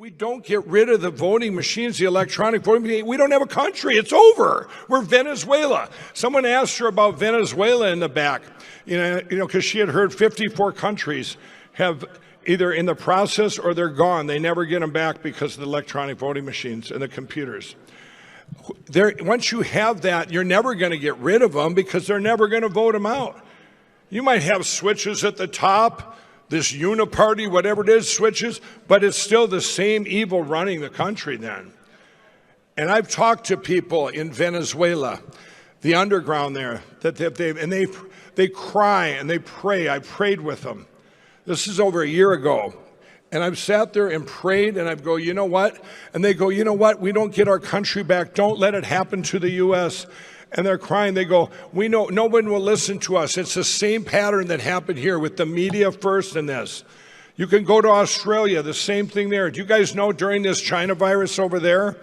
we don't get rid of the voting machines, the electronic voting machines, we don't have a country. It's over. We're Venezuela. Someone asked her about Venezuela in the back, because she had heard 54 countries have either in the process or they're gone. They never get them back because of the electronic voting machines and the computers. Once you have that, you're never going to get rid of them because they're never going to vote them out. You might have switches at the top, this uniparty, whatever it is, switches, but it's still the same evil running the country then. And I've talked to people in Venezuela, the underground there, they cry and they pray. I prayed with them. This is over a year ago. And I've sat there and prayed, and I go, you know what? And they go, you know what? We don't get our country back. Don't let it happen to the U.S. And they're crying. They go, we know no one will listen to us. It's the same pattern that happened here with the media first in this. You can go to Australia, the same thing there. Do you guys know during this China virus over there?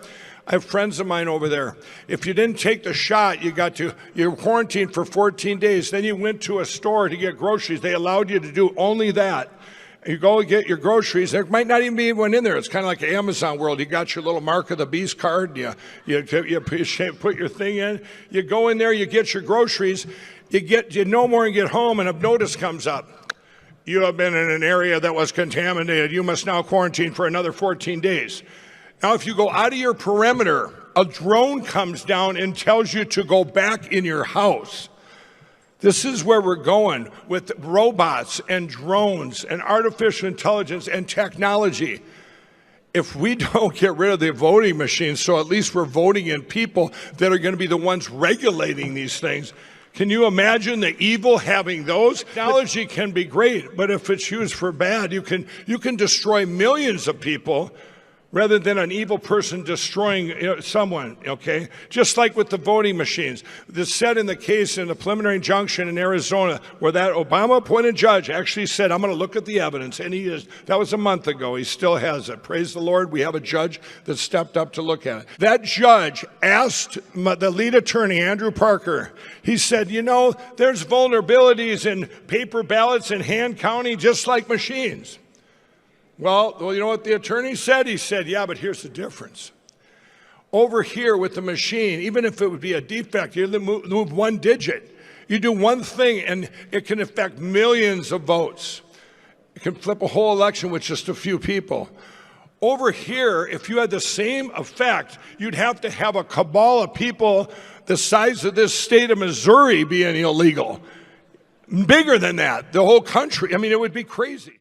I have friends of mine over there. If you didn't take the shot, you're quarantined for 14 days. Then you went to a store to get groceries. They allowed you to do only that. You go and get your groceries. There might not even be one in there. It's kind of like an Amazon world. You got your little Mark of the Beast card. You put your thing in. You go in there. You get your groceries. You no more and get home, and a notice comes up. You have been in an area that was contaminated. You must now quarantine for another 14 days. Now, if you go out of your perimeter, a drone comes down and tells you to go back in your house. This is where we're going with robots and drones and artificial intelligence and technology. If we don't get rid of the voting machines, so at least we're voting in people that are going to be the ones regulating these things. Can you imagine the evil having those? Technology can be great, but if it's used for bad, you can destroy millions of people rather than an evil person destroying someone, okay? Just like with the voting machines. This said in the case in the preliminary injunction in Arizona where that Obama-appointed judge actually said, I'm going to look at the evidence, and that was a month ago. He still has it. Praise the Lord, we have a judge that stepped up to look at it. That judge asked the lead attorney, Andrew Parker, he said, there's vulnerabilities in paper ballots and hand counting just like machines. Well, you know what the attorney said? He said, yeah, but here's the difference. Over here with the machine, even if it would be a defect, you move one digit. You do one thing, and it can affect millions of votes. It can flip a whole election with just a few people. Over here, if you had the same effect, you'd have to have a cabal of people the size of this state of Missouri being illegal. Bigger than that, the whole country. I mean, it would be crazy.